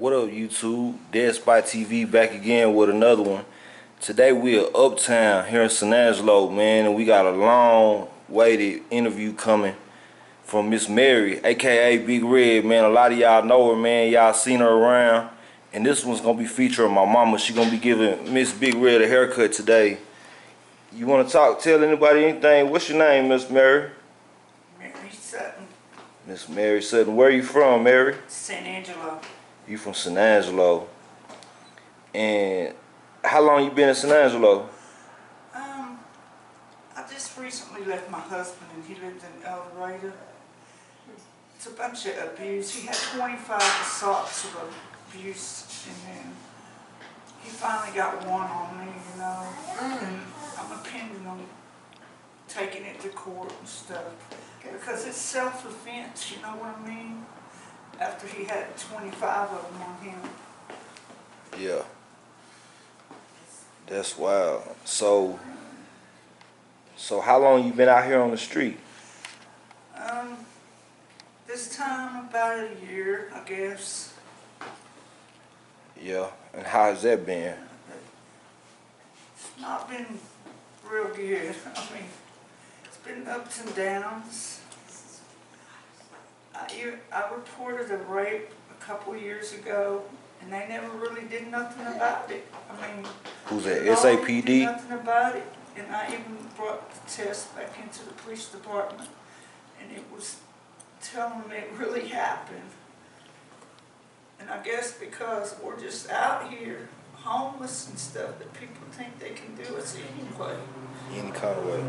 What up, YouTube? Dead Spot TV back again with another one. Today we are uptown here in San Angelo, man, and we got a long-waited interview coming from Miss Mary, aka Big Red, man. A lot of y'all know her, man. Y'all seen her around, and this one's gonna be featuring my mama. She gonna be giving Miss Big Red a haircut today. You wanna tell anybody anything? What's your name, Miss Mary? Mary Sutton. Miss Mary Sutton. Where you from, Mary? San Angelo. You from San Angelo. And how long you been in San Angelo? I just recently left my husband and he lived in El Dorado. It's a bunch of abuse. He had 25 assaults of abuse, and then he finally got one on me, you know. And I'm depending on taking it to court and stuff. Because it's self-defense, you know what I mean? After he had 25 of them on him. Yeah. That's wild. So how long you been out here on the street? This time about a year, I guess. Yeah. And how has that been? It's not been real good. I mean, it's been ups and downs. I reported a rape a couple years ago, and they never really did nothing about it. I mean, Who's that? no, SAPD? did nothing about it, and I even brought the test back into the police department, and it was telling them it really happened. And I guess because we're just out here homeless and stuff, that people think they can do us anyway. Any kind of way.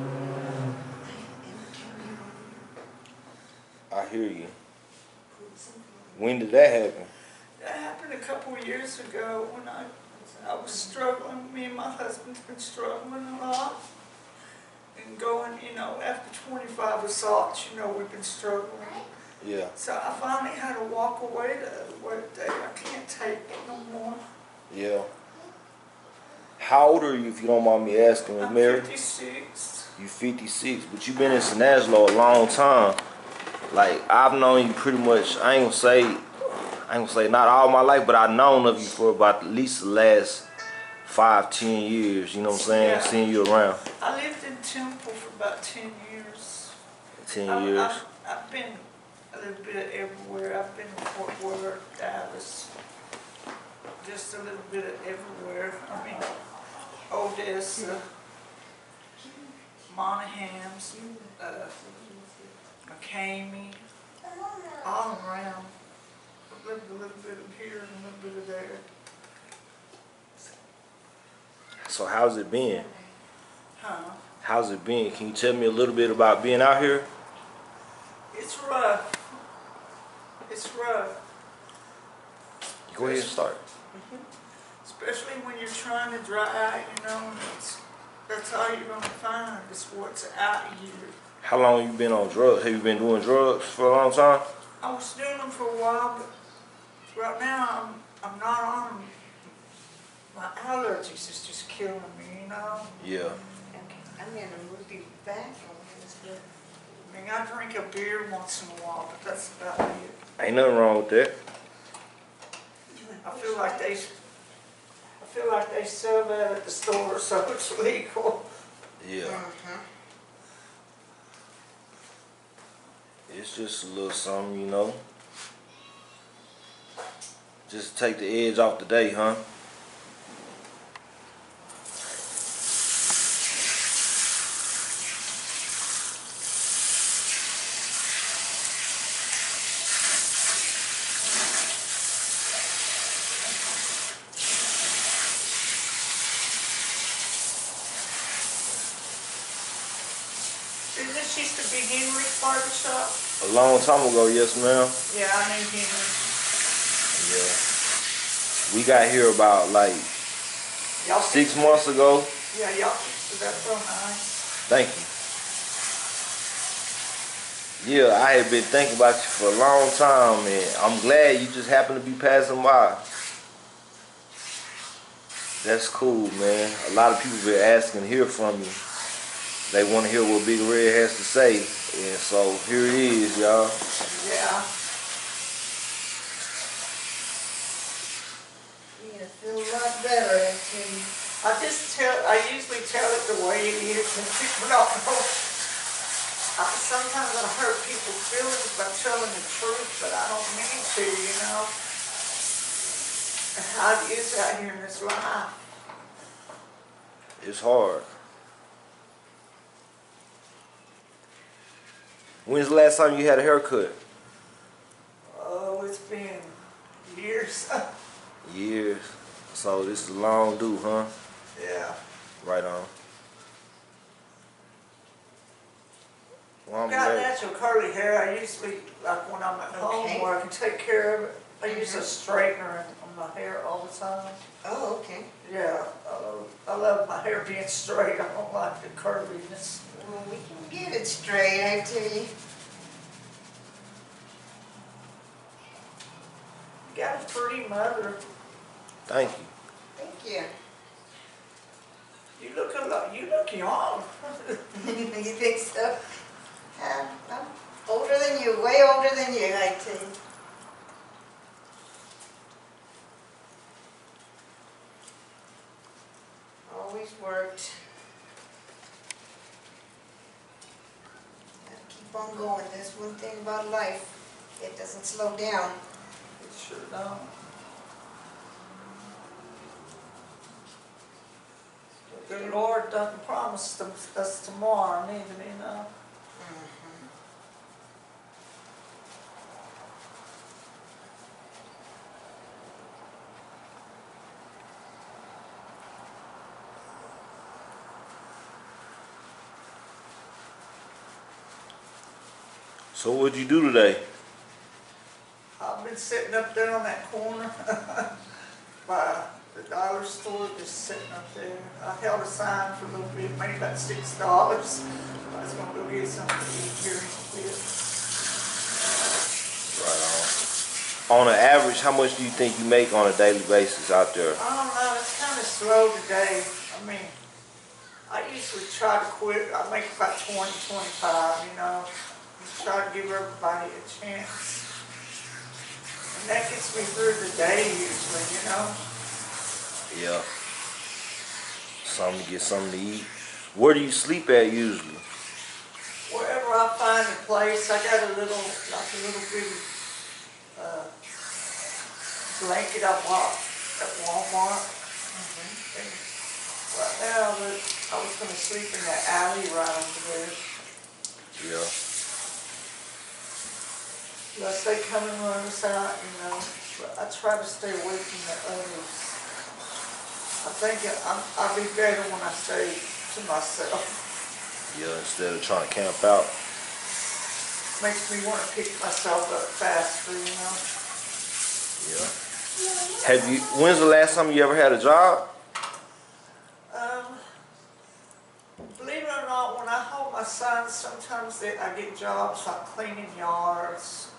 I hear you. When did that happen? That happened a couple of years ago when I was struggling. Me and my husband's been struggling a lot. And going, you know, after 25 assaults, you know, we've been struggling. Yeah. So I finally had to walk away the other way today. I can't take it no more. Yeah. How old are you, if you don't mind me asking, Miss Mary? I'm 56. You 56, but you've been in San Angelo a long time. Like, I've known you pretty much, I ain't gonna say not all my life, but I've known of you for about at least the last 5-10 years, you know what I'm saying? Yeah. Seeing you around. I lived in Temple for about 10 years. 10 years. I've been a little bit of everywhere. I've been to Fort Worth, Dallas, just a little bit of everywhere. I mean, Odessa, Monahans, McCamey, all around. I've lived a little bit of here and a little bit of there. So how's it been? Huh? How's it been? Can you tell me a little bit about being out here? It's rough. It's rough. Go ahead and start. Especially when you're trying to dry, you know, that's all you're going to find is what's out here. How long have you been on drugs? Have you been doing drugs for a long time? I was doing them for a while, but right now I'm not on them. My allergies is just killing me, you know? Yeah. I'm going to move you back on this, but I mean, I drink a beer once in a while, but that's about it. Ain't nothing wrong with that. I feel like they sell that at the store, so it's legal. Yeah. It's just a little something, you know. Just to take the edge off the day, huh? Didn't this used to be Henry's barber shop? A long time ago, yes, ma'am. Yeah, I knew Henry. Yeah. We got here about like 6 months ago. Yeah, y'all fixed it up real nice. Thank you. Yeah, I had been thinking about you for a long time, and I'm glad you just happened to be passing by. That's cool, man. A lot of people been asking to hear from you. They want to hear what Big Red has to say, and so here it is, y'all. Yeah. feel a lot better actually. I usually tell it the way it is, and people don't know. Sometimes I hurt people's feelings by telling the truth, but I don't mean to, you know. And how it is out here in this life. It's hard. When's the last time you had a haircut? Oh, it's been years. Years. So this is long due, huh? Yeah. Right on. Well, I'm Got glad. natural curly hair. I usually, like when I'm at home Okay. where I can take care of it, I use a straightener on my hair all the time. Oh, okay. Yeah, I love my hair being straight. I don't like the curliness. Well, we can get it straight, I tell you. You got a pretty mother. Thank you. Thank you. You look a lot. You look young. You think so? I'm older than you, way older than you, I tell you. Always worked. Gotta keep on going. That's one thing about life. It doesn't slow down. It sure don't. The Lord doesn't promise us tomorrow, neither, you know. So what'd you do today? I've been sitting up there on that corner by the dollar store, just sitting up there. I held a sign for a little bit, made about $6. I was gonna go get something to eat here in a bit. Right on. On an average, how much do you think you make on a daily basis out there? I don't know, it's kind of slow today. I mean, I usually try to quit. I make about 20, 25, you know. Just try to give everybody a chance. And that gets me through the day usually, you know. Yeah. Something to get something to eat. Where do you sleep at usually? Wherever I find a place, I got a little, like a little bitty blanket I bought at Walmart. And right now, I was going to sleep in that alley right over there. Yeah. Unless they come and run us out, you know. But I try to stay away from the others. I think I'll be better when I stay to myself. Yeah, instead of trying to camp out. Makes me want to pick myself up faster, you know. Yeah. When's the last time you ever had a job? Believe it or not, when I hold my sons, sometimes I get jobs like cleaning yards,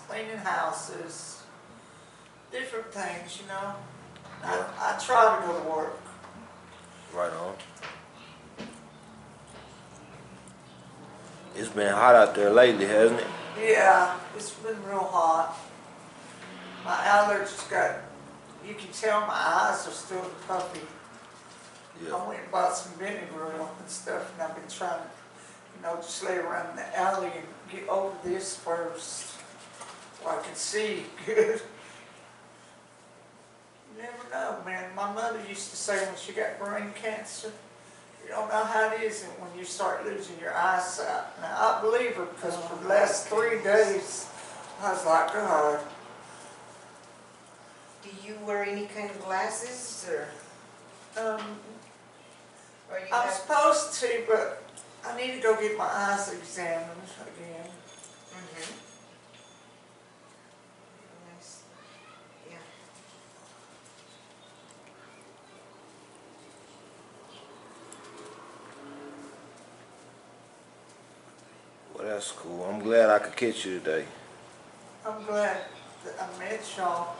cleaning houses, different things, you know. Yeah. I try to go to work. Right on. It's been hot out there lately, hasn't it? Yeah, it's been real hot. My allergies you can tell my eyes are still puffy. Yeah. I went and bought some vinegar and stuff, and I've been trying to, you know, just lay around in the alley and get over this first, where I can see good. You never know, man. My mother used to say when she got brain cancer, you don't know how it is when you start losing your eyesight. Now, I believe her, because for the last 3 days, I was like, God. Do you wear any kind of glasses or you I'm have? supposed to, but I need to go get my eyes examined again. Nice. Yeah. Well, that's cool. I'm glad I could catch you today. I'm glad that I met y'all.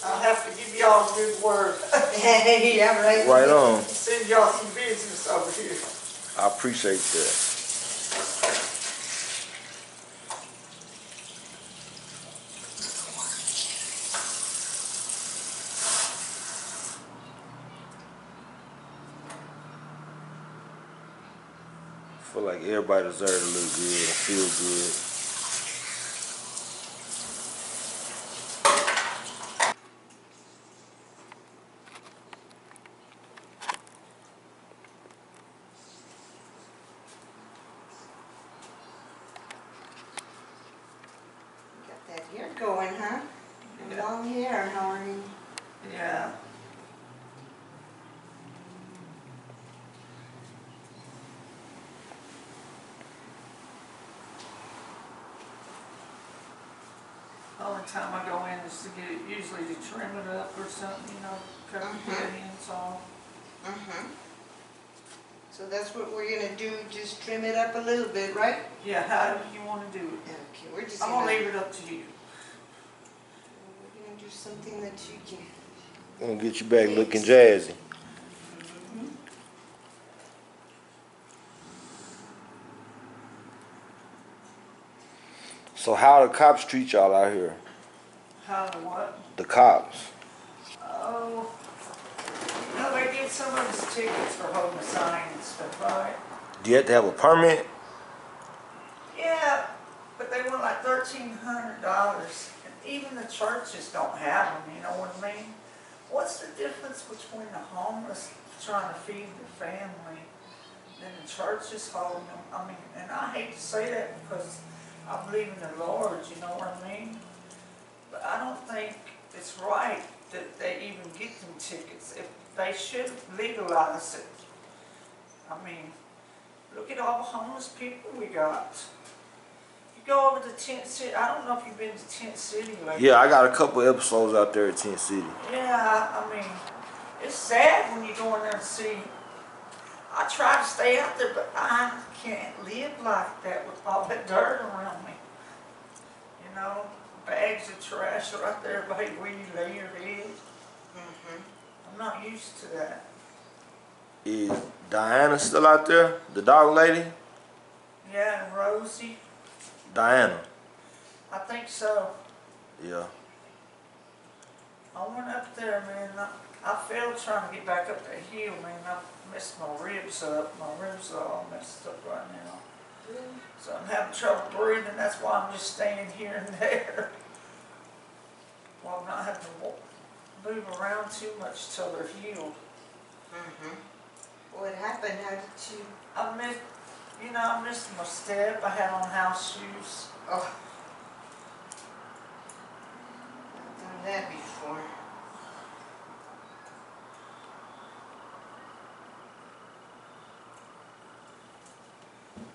I'll have to give y'all a good word. Yeah, right. Right on. Send y'all some business over here. I appreciate that. feel like everybody deserves to look good and feel good. Got that hair going, huh? Yeah. Long hair, Harney. Yeah. Only time I go in is to get it, usually to trim it up or something, you know, cut the dead ends off. So that's what we're gonna do, just trim it up a little bit, right? Yeah, however you want to do it. Okay, we're just I'm gonna, gonna leave it up to you. we're gonna do something that you can. I'm gonna get you back looking jazzy. So how the cops treat y'all out here? How to what? The cops. Oh, you know, they get some of us tickets for holding a sign and stuff, right? Do you have to have a permit? Yeah, but they want like $1,300, and even the churches don't have them, you know what I mean? What's the difference between the homeless trying to feed their family and the churches holding them? I mean, and I hate to say that because I believe in the Lord, you know what I mean? But I don't think it's right that they even get them tickets. If they should legalize it. I mean, look at all the homeless people we got. You go over to Tent City. I don't know if you've been to Tent City lately. Yeah, I got a couple episodes out there at Tent City. Yeah, I mean, it's sad when you go in there and see. I try to stay out there, but I can't live like that with all that dirt around me. You know, bags of trash right there by where you lay your head. I'm not used to that. Is Diana still out there? The dog lady? Yeah, and Rosie, Diana. I think so. Yeah. I went up there, man. I failed trying to get back up that hill, man. I messed my ribs up. My ribs are all messed up right now. So I'm having trouble breathing. That's why I'm just staying here and there. Well, I'm not having to move around too much till they're healed. What happened? How did you? I missed my step. I had on house shoes. Oh, I've done that before.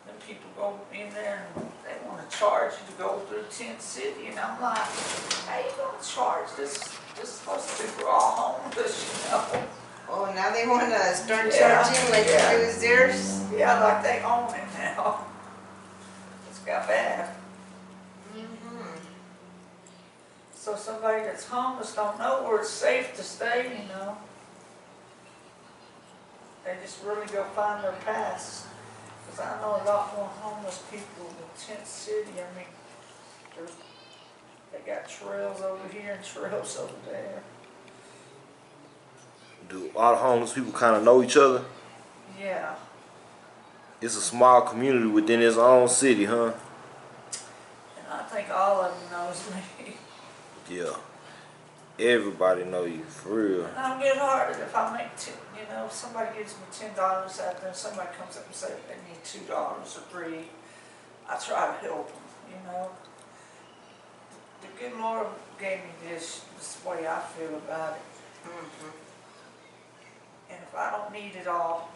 Then people go in there and they want to charge you to go through Tent City, and I'm like, how you gonna charge this? This is supposed to be for all homeless, you know? Oh, now they want to start Yeah, charging like yeah. it was theirs? Yeah, like they own it now. It's got bad. So somebody that's homeless don't know where it's safe to stay, you know. They just really go find their paths. Because I know a lot more homeless people in Tent City. I mean, they got trails over here and trails over there. Do all the homeless people kind of know each other? Yeah. It's a small community within its own city, huh? And I think all of them knows me. Yeah. Everybody know you, for real. And I'm good hearted if I make if somebody gives me $10 out there, somebody comes up and says they need $2 or $3, I try to help them, you know. The good Lord gave me this the way I feel about it. And if I don't need it all,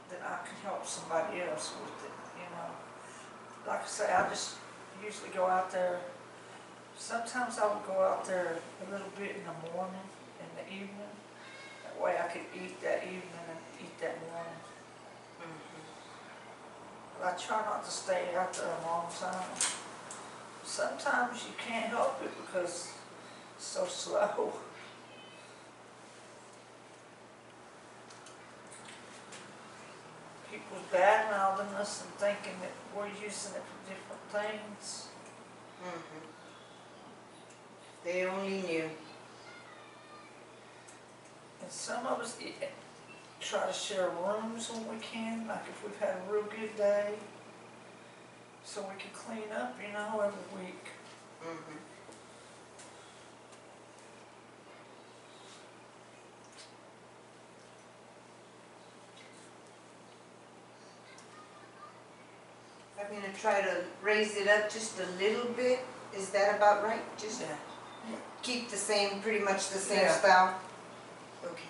then I can help somebody else with it, you know. Like I say, I just usually go out there. Sometimes I would go out there a little bit in the morning, in the evening. That way I could eat that evening and eat that morning. But I try not to stay out there a long time. Sometimes you can't help it because it's so slow. People's bad-mouthing us and thinking that we're using it for different things. They only knew. And some of us, try to share rooms when we can, like if we've had a real good day, so we can clean up, you know, every week. Mhm. I'm gonna try to raise it up just a little bit. Is that about right? Just Yeah. keep the same, pretty much the same Yeah. style? Okay.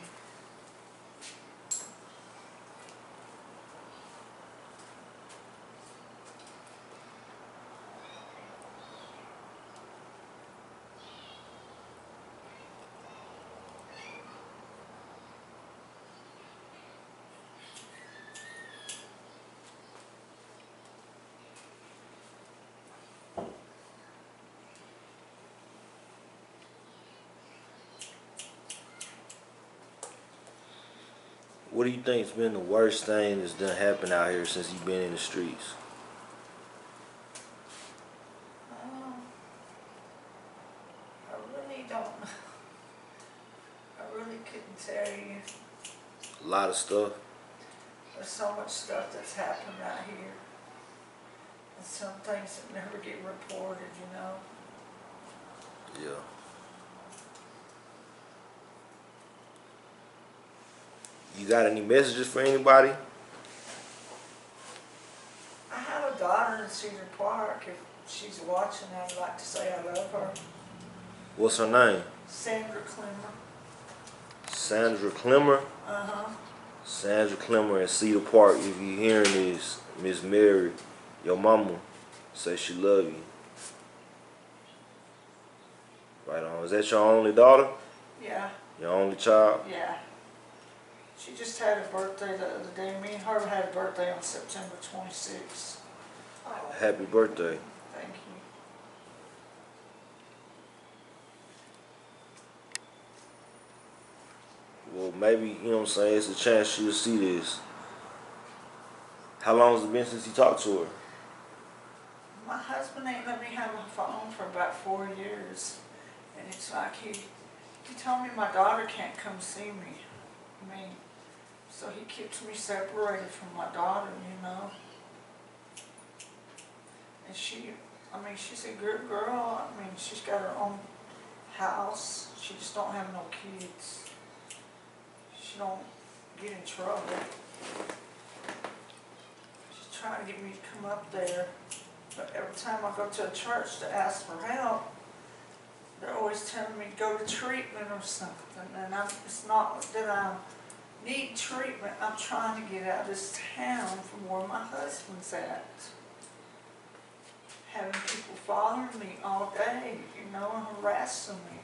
What do you think's been the worst thing that's done happened out here since you've been in the streets? Um, I really don't, I really couldn't tell you. A lot of stuff. There's so much stuff that's happened out here. And some things that never get reported, you know. Yeah. You got any messages for anybody? I have a daughter in Cedar Park. If she's watching, I'd like to say I love her. What's her name? Sandra Clemmer. Sandra Clemmer. Uh-huh. Sandra Clemmer in Cedar Park. If you hearing this, Miss Mary, your mama say she love you. Right on. Is that your only daughter? Yeah. Your only child? Yeah. She just had a birthday the other day. Me and her had a birthday on September 26th. Oh. Happy birthday. Thank you. Well, maybe, you know what I'm saying, it's a chance she'll see this. How long has it been since you talked to her? My husband ain't let me have my phone for about 4 years. And it's like he told me my daughter can't come see me. I mean, so he keeps me separated from my daughter, you know. And she's a good girl. I mean, she's got her own house. She just don't have no kids. She don't get in trouble. She's trying to get me to come up there. But every time I go to a church to ask for help, they're always telling me to go to treatment or something. And it's not that I need treatment. I'm trying to get out of this town from where my husband's at. Having people following me all day, you know, and harassing me.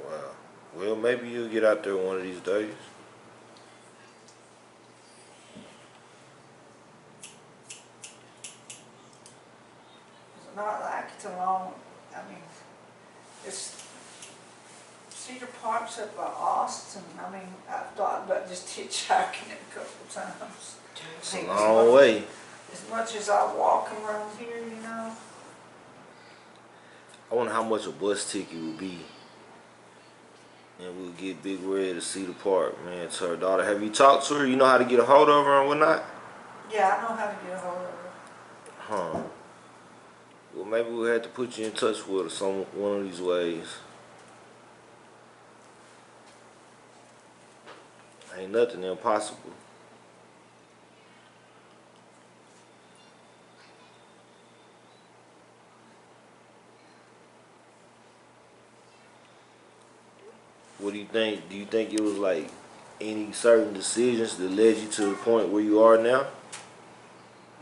Wow. Well, maybe you'll get out there one of these days. It's not like it's alone. I mean, it's Cedar Park's up by Austin. I mean, I've thought about just hitchhiking it a couple times. It's a long way. As much as I walk around here, you know. I wonder how much a bus ticket would be. And we'll get Big Red to Cedar Park, man, to her daughter. Have you talked to her? You know how to get a hold of her and whatnot? Yeah, I know how to get a hold of her. Huh. Well, maybe we'll have to put you in touch with her one of these ways. Ain't nothing impossible. What do you think? Do you think it was like any certain decisions that led you to the point where you are now?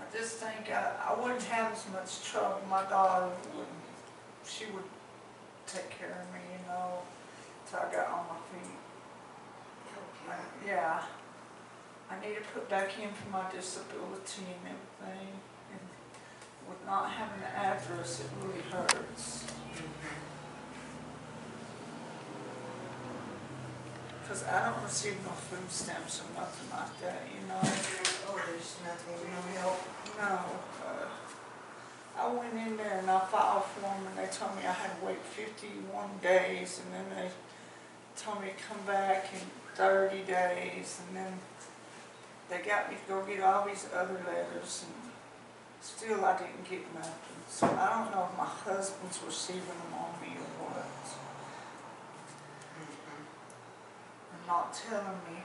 I just think I wouldn't have as much trouble. My daughter wouldn't. She would take care of me, you know, till I got on my feet. Yeah. I need to put back in for my disability and everything. And with not having an address, it really hurts. Because I don't receive no food stamps or nothing like that, you know. Oh, there's nothing, no help. No. I went in there and I filed for them and they told me I had to wait 51 days and then they told me to come back in 30 days and then they got me to go get all these other letters and still I didn't get nothing. So I don't know if my husband's receiving them on me or what. And not telling me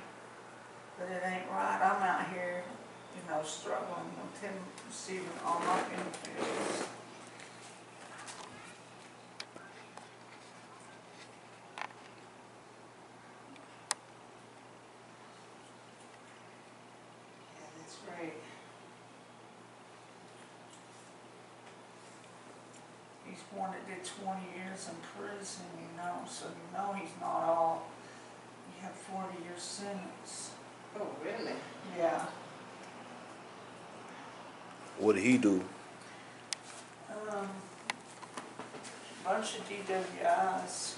that it ain't right. I'm out here, you know, struggling with him receiving all my benefits. Yeah, that's right. He's one that did 20 years in prison, you know, so you know he's not all, he had 40-year sentence. Oh, really? Yeah. What did he do? Bunch of DWIs.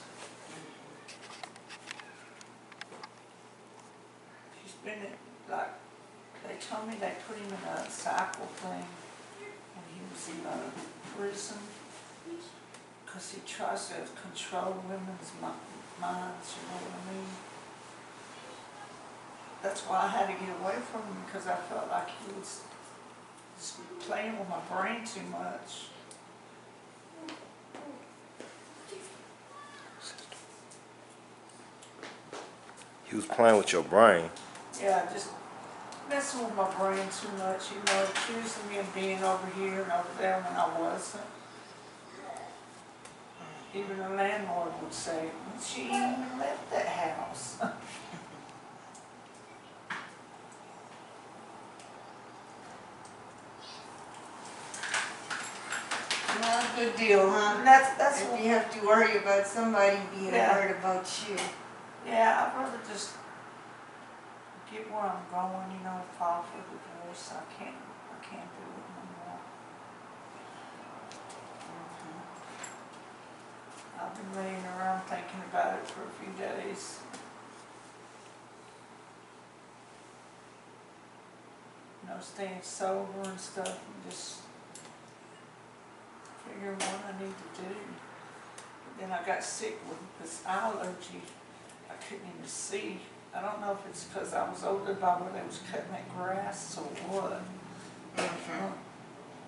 He's been in, like, they told me they put him in a cycle thing when he was in prison because he tries to control women's minds, you know what I mean? That's why I had to get away from him because I felt like he was just playing with my brain too much. He was playing with your brain. Yeah, just messing with my brain too much, you know, accusing me of being over here and over there when I wasn't. Even the landlord would say, she ain't even left that house. Well, good deal, huh? And that's If what, you have to worry about somebody being Yeah. worried about you. yeah, I'd rather just get where I'm going, you know, file for divorce. I can't do it no more. I've been laying around thinking about it for a few days. You know, staying sober and stuff and just figuring what I need to do. But then I got sick with this eye allergy. I couldn't even see. I don't know if it's because I was over by where they was cutting that grass or what.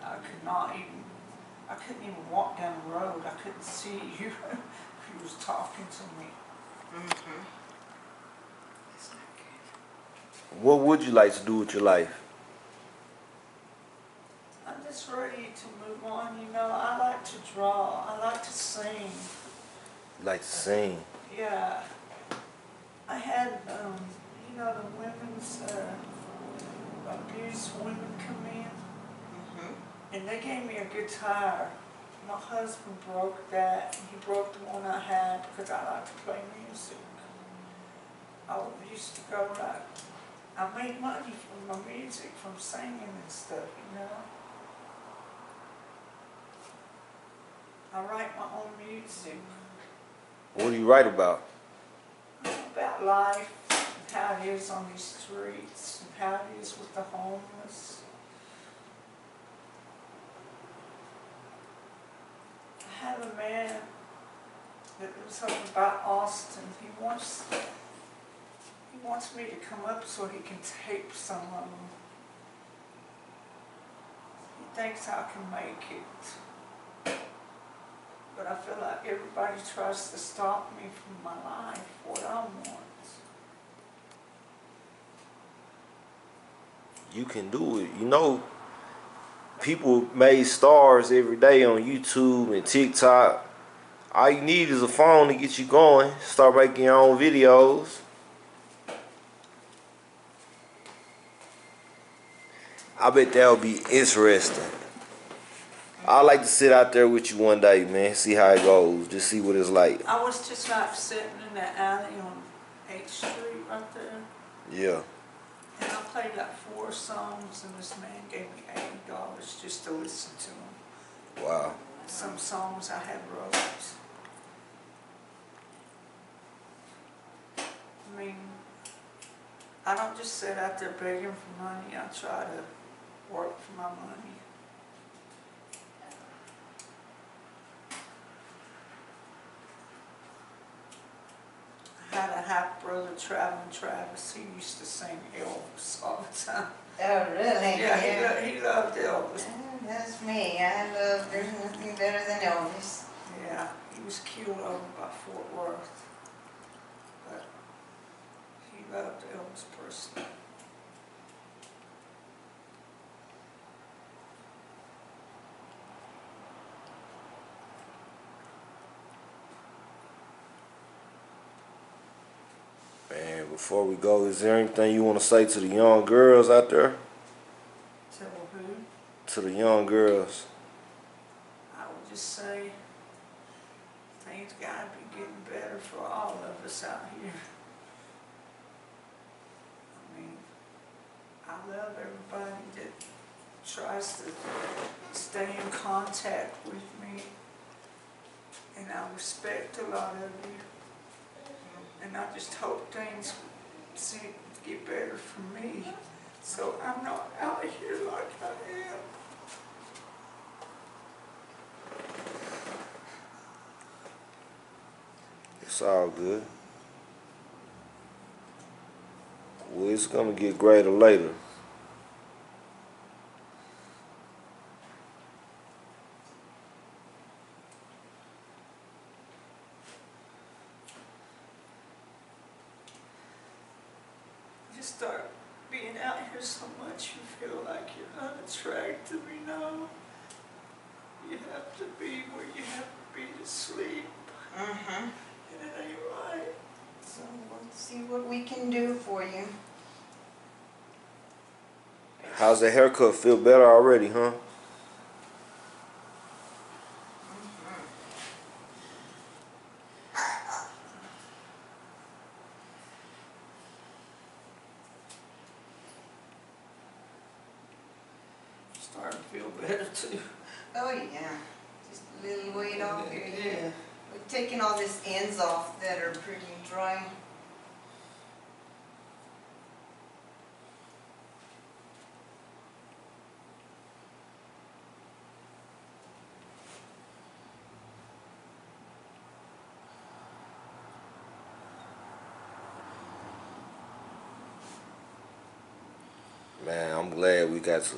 I could not even, I couldn't even walk down the road. I couldn't see you if you was talking to me. It's not good. What would you like to do with your life? I'm just ready to move on, you know. I like to draw. I like to sing. You like to sing? Yeah. I had, you know, the women's abused women come in, and they gave me a guitar. My husband broke that, and he broke the one I had because I like to play music. I used to go like, I made money from my music, from singing and stuff, you know. I write my own music. What do you write about? About life, and how it is on these streets, and how it is with the homeless. I have a man that was up about Austin. He wants me to come up so he can tape some of them. He thinks I can make it. But I feel like everybody tries to stop me from my life, what I want. You can do it. You know, people made stars every day on YouTube and TikTok. All you need is a phone to get you going. Start making your own videos. I bet that would be interesting. I'd like to sit out there with you one day, man. See how it goes. Just see what it's like. I was just like sitting in that alley on 8th Street right there. Yeah. And I played like 4 songs and this man gave me $80 just to listen to them. Wow. Some songs I had wrote. I mean, I don't just sit out there begging for money. I try to work for my money. half-brother, Travis, he used to sing Elvis all the time. Oh, really? Yeah, he loved Elvis. That's me. I love, there's nothing better than Elvis. Yeah, he was killed over by Fort Worth. But he loved Elvis Presley. Man, before we go, is there anything you want to say to the young girls out there? So who? To the young girls. I would just say things gotta be getting better for all of us out here. I mean, I love everybody that tries to stay in contact with me, and I respect a lot of you. And I just hope things get better for me, so I'm not out here like I am. It's all good. Well, it's gonna get greater later. You start being out here so much, you feel like you're unattractive, you know? You have to be where you have to be to sleep, Mm-hmm. and it ain't right. So we'll see what we can do for you. How's the haircut? Feel better already, huh? Starting to feel better too. Oh, yeah. Just a little weight off here. Yeah. We're taking all these ends off that are pretty dry. Man, I'm glad we got to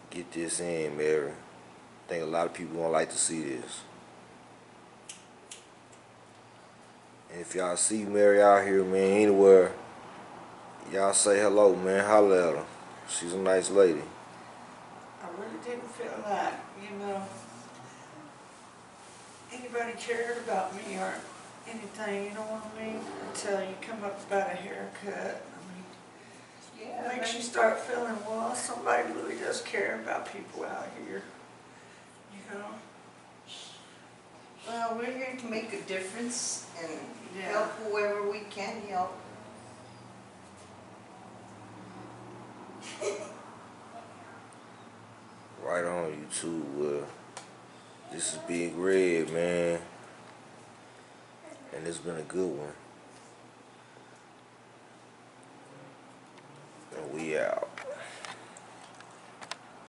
get this in, Mary. I think a lot of people gonna like to see this. And if y'all see Mary out here, man, anywhere, y'all say hello, man. Holla at her. She's a nice lady. I really didn't feel like, you know, anybody cared about me or anything, you know what I mean? Until you come up about a haircut. I mean, Yeah. it makes you start feeling, well, somebody really does care about people out here, you know? Well, we're here to make a difference and Yeah. help whoever we can help. Right on, you too. This is Big Red, man. And it's been a good one.